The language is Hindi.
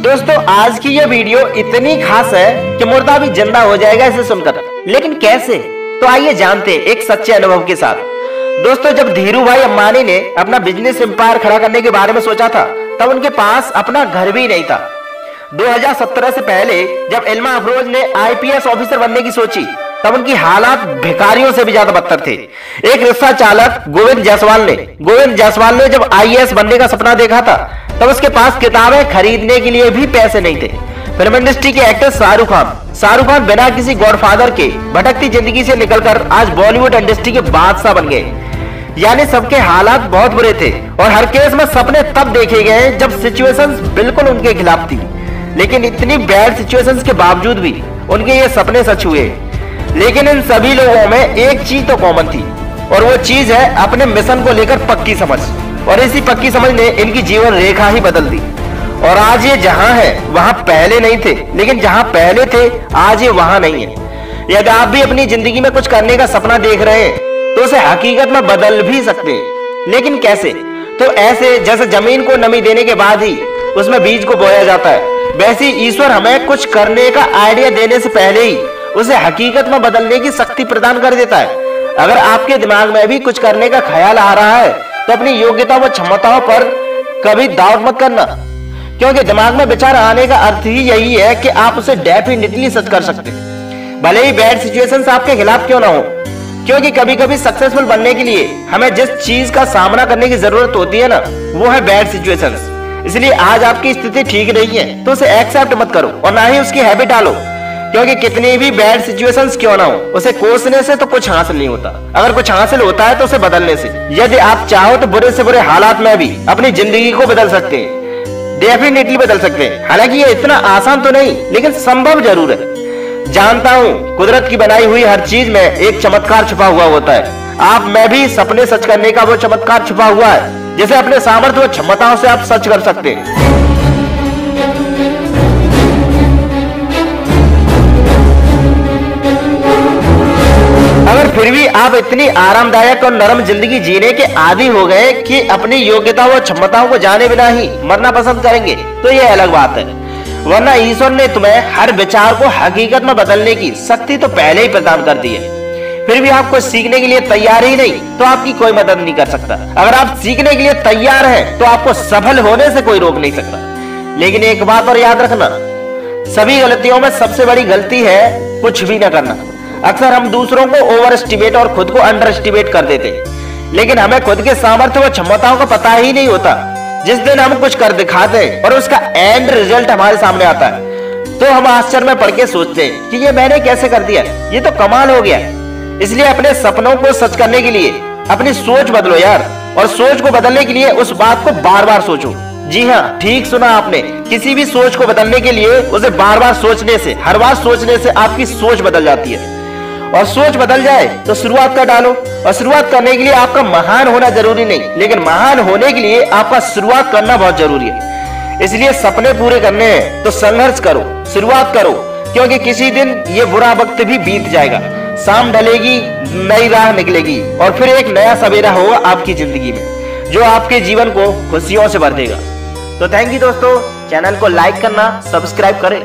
दोस्तों आज की ये वीडियो इतनी खास है कि मुर्दा भी जिंदा हो जाएगा इसे सुनकर। लेकिन कैसे? तो आइए जानते हैं एक सच्चे अनुभव के साथ। दोस्तों जब धीरू भाई अंबानी ने अपना बिजनेस एम्पायर खड़ा करने के बारे में सोचा था तब उनके पास अपना घर भी नहीं था। 2017 से पहले जब इल्मा अफरोज ने आईपीएस ऑफिसर बनने की सोची तब उनकी हालात भिखारियों से भी ज्यादा बदतर थे। एक रिक्शा चालक गोविंद जायसवाल ने जब आईएएस बनने का सपना देखा था तब उसके पास किताबें खरीदने के लिए भी पैसे नहीं थे। फिल्म इंडस्ट्री के एक्टर शाहरुख खान बिना किसी गॉडफादर के भटकती जिंदगी से निकलकर आज बॉलीवुड इंडस्ट्री के बादशाह बन गए। यानी सबके हालात बहुत बुरे थे और हर केस में सपने तब देखे गए जब सिचुएशंस बिल्कुल उनके खिलाफ थी। लेकिन इतनी बैड सिचुएशंस के बावजूद भी उनके ये सपने सच हुए। लेकिन इन सभी लोगों में एक चीज तो कॉमन थी और वो चीज है अपने मिशन को लेकर पक्की समझ। और इसी पक्की समझ ने इनकी जीवन रेखा ही बदल दी। और आज ये जहां है वहां पहले नहीं थे, लेकिन जहां पहले थे आज ये वहां नहीं है। यदि आप भी अपनी जिंदगी में कुछ करने का सपना देख रहे हैं तो उसे हकीकत में बदल भी सकते हैं। लेकिन कैसे? तो ऐसे जैसे जमीन को नमी देने के बाद ही उसमें बीज को बोया जाता है, वैसे ईश्वर हमें कुछ करने का आइडिया देने से पहले ही उसे हकीकत में बदलने की शक्ति प्रदान कर देता है। अगर आपके दिमाग में भी कुछ करने का ख्याल आ रहा है तो अपनी योग्यता व क्षमताओं पर कभी डाउट मत करना, क्योंकि दिमाग में विचार आने का अर्थ ही यही है कि आप उसे डेफिनेटली सच कर सकते हैं, भले ही बैड सिचुएशंस आपके खिलाफ क्यों ना हो। क्योंकि कभी कभी सक्सेसफुल बनने के लिए हमें जिस चीज का सामना करने की जरूरत होती है ना, वो है बैड सिचुएशंस। इसलिए आज आपकी स्थिति ठीक नहीं है तो उसे एक्सेप्ट मत करो और ना ही उसकी हैबिट डालो, क्योंकि कितनी भी बैड सिचुएशंस क्यों ना हो उसे कोसने से तो कुछ हासिल नहीं होता। अगर कुछ हासिल होता है तो उसे बदलने से। यदि आप चाहो तो बुरे से बुरे हालात में भी अपनी जिंदगी को बदल सकते हैं, डेफिनेटली बदल सकते हैं। हालांकि ये इतना आसान तो नहीं, लेकिन संभव जरूर है। जानता हूँ कुदरत की बनाई हुई हर चीज में एक चमत्कार छुपा हुआ होता है। आप में भी सपने सच करने का वो चमत्कार छुपा हुआ है जिसे अपने सामर्थ्य व क्षमताओं से आप सच कर सकते हैं। अगर फिर भी आप इतनी आरामदायक और नरम जिंदगी जीने के आदी हो गए कि अपनी योग्यता व क्षमताओं को जाने बिना ही मरना पसंद करेंगे तो ये अलग बात है। वरना ईश्वर ने तुम्हें हर विचार को हकीकत में बदलने की शक्ति तो पहले ही प्रदान कर दी है। फिर भी आप कुछ सीखने के लिए तैयार ही नहीं तो आपकी कोई मदद नहीं कर सकता। अगर आप सीखने के लिए तैयार हैं तो आपको सफल होने से कोई रोक नहीं सकता। लेकिन एक बात और याद रखना, सभी गलतियों में सबसे बड़ी गलती है कुछ भी न करना। अक्सर हम दूसरों को ओवर एस्टिमेट और खुद को अंडर एस्टिमेट कर देते हैं, लेकिन हमें खुद के सामर्थ्य व क्षमताओं का पता ही नहीं होता। जिस दिन हम कुछ कर दिखाते हैं और उसका एंड रिजल्ट हमारे सामने आता है तो हम आश्चर्य में पड़ के सोचते हैं कि ये मैंने कैसे कर दिया, ये तो कमाल हो गया। इसलिए अपने सपनों को सच करने के लिए अपनी सोच बदलो यार, और सोच को बदलने के लिए उस बात को बार बार सोचो। जी हाँ, ठीक सुना आपने। किसी भी सोच को बदलने के लिए उसे बार बार सोचने से, हर बार सोचने से आपकी सोच बदल जाती है। और सोच बदल जाए तो शुरुआत कर डालो। और शुरुआत करने के लिए आपका महान होना जरूरी नहीं, लेकिन महान होने के लिए आपका शुरुआत करना बहुत जरूरी है। इसलिए सपने पूरे करने हैं तो संघर्ष करो, शुरुआत करो, क्योंकि किसी दिन ये बुरा वक्त भी बीत जाएगा। शाम ढलेगी, नई राह निकलेगी और फिर एक नया सवेरा होगा आपकी जिंदगी में जो आपके जीवन को खुशियों से भर देगा। तो थैंक यू दोस्तों, चैनल को लाइक करना, सब्सक्राइब करें।